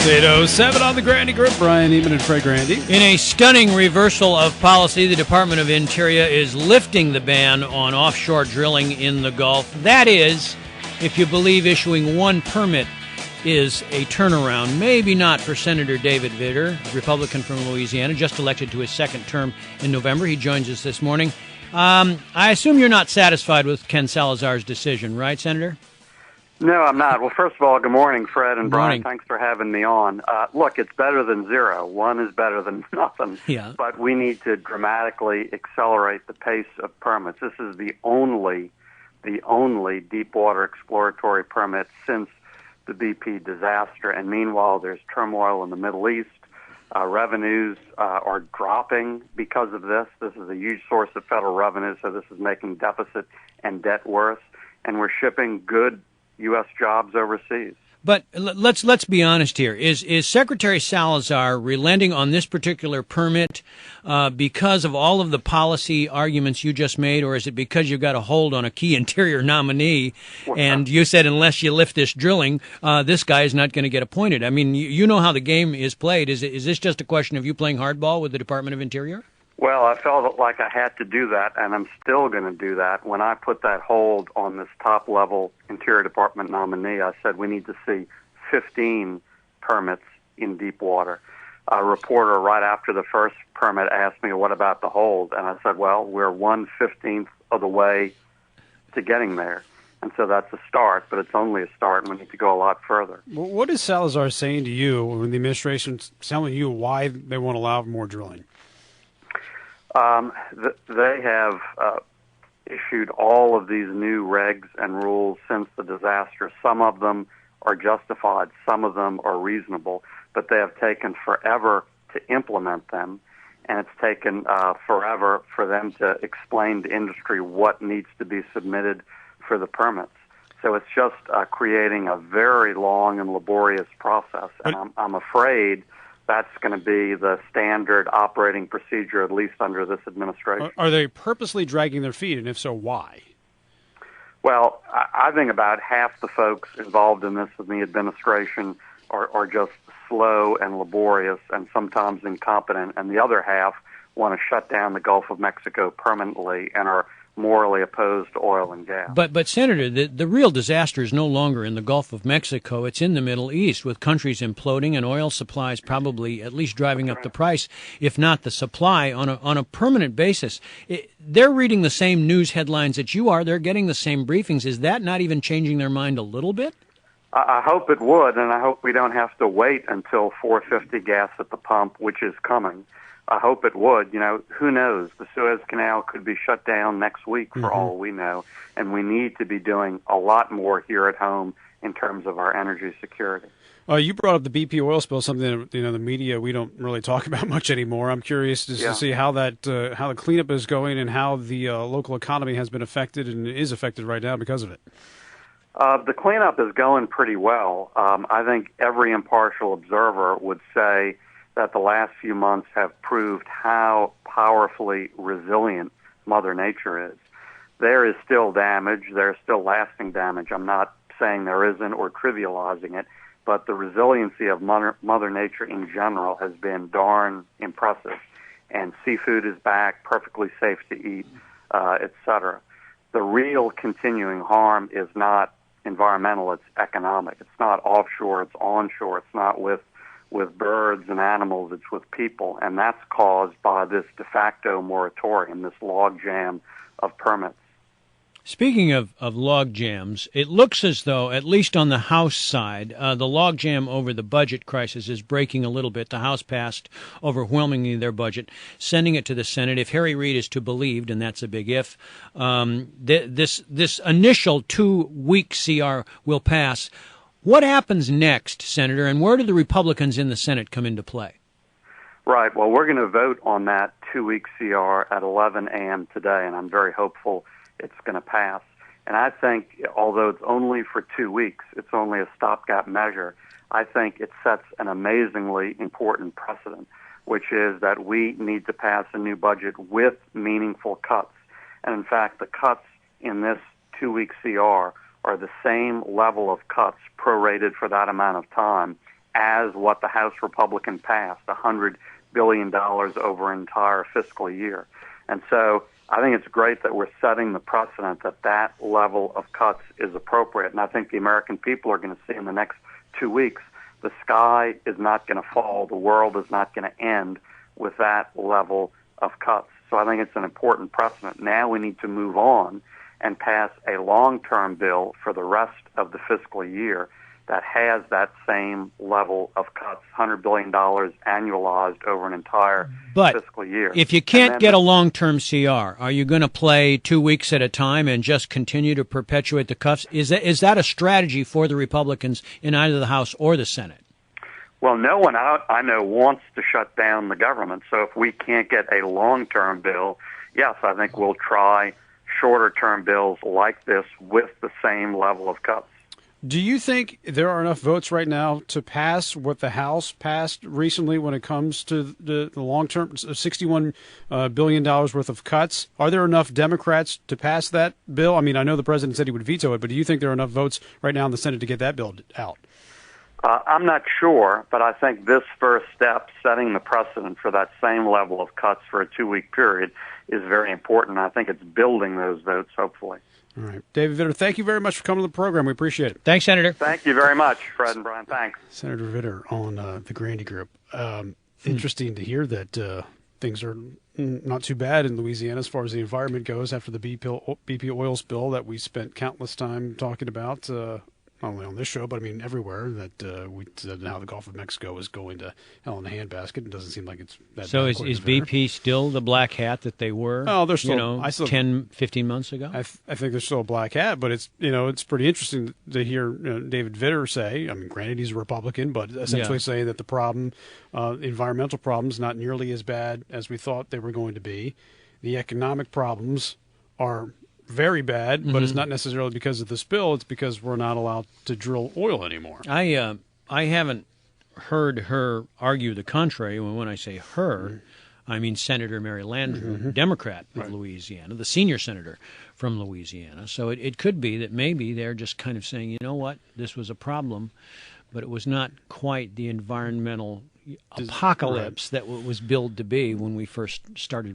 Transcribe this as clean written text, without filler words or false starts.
8:07 on the Grandy Group. Brian Eamon and Fred Grandy. In a stunning reversal of policy, the Department of Interior is lifting the ban on offshore drilling in the Gulf. That is, if you believe issuing one permit is a turnaround. Maybe not for Senator David Vitter, Republican from Louisiana, just elected to his second term in November. He joins us this morning. I assume you're not satisfied with Ken Salazar's decision, right, Senator? No, I'm not. Well, first of all, good morning, Fred and Brian. Morning. Thanks for having me on. Look, it's better than zero. One is better than nothing. Yeah. But we need to dramatically accelerate the pace of permits. This is the only deepwater exploratory permit since the BP disaster. And meanwhile, there's turmoil in the Middle East. Revenues are dropping because of this. This is a huge source of federal revenue, so this is making deficit and debt worse. And we're shipping good U.S. jobs overseas. But let's be honest here. Is Secretary Salazar relenting on this particular permit because of all of the policy arguments you just made, or is it because you've got a hold on a key Interior nominee, and you said unless you lift this drilling, this guy is not going to get appointed? I mean, you know how the game is played. Is this just a question of you playing hardball with the Department of Interior? Well, I felt like I had to do that, and I'm still going to do that. When I put that hold on this top-level Interior Department nominee, I said we need to see 15 permits in deep water. A reporter right after the first permit asked me, what about the hold? And I said, well, we're 1/15 of the way to getting there. And so that's a start, but it's only a start, and we need to go a lot further. Well, what is Salazar saying to you when the administration's telling you why they won't allow more drilling? They have issued all of these new regs and rules since the disaster. Some of them are justified, some of them are reasonable, but they have taken forever to implement them, and it's taken forever for them to explain to industry what needs to be submitted for the permits. So it's just creating a very long and laborious process, and I'm afraid that's going to be the standard operating procedure, at least under this administration. Are they purposely dragging their feet, and if so, why? Well, I think about half the folks involved in this in the administration are just slow and laborious and sometimes incompetent, and the other half want to shut down the Gulf of Mexico permanently and are morally opposed to oil and gas. But Senator, the real disaster is no longer in the Gulf of Mexico. It's in the Middle East, with countries imploding and oil supplies probably at least driving up the price, if not the supply, on a permanent basis. They're reading the same news headlines that you are. They're getting the same briefings. Is that not even changing their mind a little bit? I hope it would, and I hope we don't have to wait until $4.50 gas at the pump, which is coming. I hope it would. You know, who knows? The Suez Canal could be shut down next week for all we know, and we need to be doing a lot more here at home in terms of our energy security. You brought up the BP oil spill, something that, the media, we don't really talk about much anymore. I'm curious to see how that how the cleanup is going and how the local economy has been affected and is affected right now because of it. The cleanup is going pretty well. I think every impartial observer would say that the last few months have proved how powerfully resilient Mother Nature is. There is still damage. There's still lasting damage. I'm not saying there isn't or trivializing it, but the resiliency of Mother Nature in general has been darn impressive. And seafood is back, perfectly safe to eat, etc. The real continuing harm is not environmental, it's economic. It's not offshore, it's onshore. It's not with birds and animals, it's with people, and that's caused by this de facto moratorium, this logjam of permits. Speaking of log jams, it looks as though, at least on the House side, the logjam over the budget crisis is breaking a little bit. The House passed overwhelmingly their budget, sending it to the Senate. If Harry Reid is to be believed, and that's a big if, this initial 2-week CR will pass. What happens next, Senator, and where do the Republicans in the Senate come into play? Right. Well, we're going to vote on that 2-week CR at 11 a.m. today, and I'm very hopeful it's going to pass. And I think, although it's only for 2 weeks, it's only a stopgap measure, I think it sets an amazingly important precedent, which is that we need to pass a new budget with meaningful cuts. And in fact, the cuts in this 2-week CR are the same level of cuts prorated for that amount of time as as what the House Republican passed, $100 billion over an entire fiscal year. And so I think it's great that we're setting the precedent that that level of cuts is appropriate. And I think the American people are going to see in the next 2 weeks the sky is not going to fall, the world is not going to end with that level of cuts. So I think it's an important precedent. Now we need to move on and pass a long-term bill for the rest of the fiscal year that has that same level of cuts, $100 billion annualized over an entire fiscal year. If you can't get a long-term CR, are you going to play 2 weeks at a time and just continue to perpetuate the cuts? Is that a strategy for the Republicans in either the House or the Senate? Well, no one I know wants to shut down the government. So if we can't get a long-term bill, yes, I think we'll try shorter-term bills like this with the same level of cuts. Do you think there are enough votes right now to pass what the House passed recently when it comes to the long-term $61 billion worth of cuts? Are there enough Democrats to pass that bill? I mean, I know the president said he would veto it, but do you think there are enough votes right now in the Senate to get that bill out? I'm not sure, but I think this first step, setting the precedent for that same level of cuts for a 2-week period, is very important. I think it's building those votes, hopefully. All right. David Vitter, thank you very much for coming to the program. We appreciate it. Thanks, Senator. Thank you very much, Fred and Brian. Thanks. Senator Vitter on the Grandy Group. Interesting to hear that things are not too bad in Louisiana as far as the environment goes after the BP oil spill that we spent countless time talking about, not only on this show, but I mean everywhere, that we said how the Gulf of Mexico is going to hell in a handbasket. It doesn't seem like it's that So bad. is BP still the black hat that they were, oh, they're still, 10, 15 months ago? I think they're still a black hat, but it's, it's pretty interesting to hear David Vitter say, I mean, granted he's a Republican, but essentially say that the problem, environmental problems, not nearly as bad as we thought they were going to be. The economic problems are very bad, but it's not necessarily because of the spill. It's because we're not allowed to drill oil anymore. I haven't heard her argue the contrary. When I say her, I mean Senator Mary Landrieu, Democrat of Louisiana, the senior senator from Louisiana. So it could be that maybe they're just kind of saying, you know what, this was a problem, but it was not quite the environmental apocalypse that was billed to be when we first started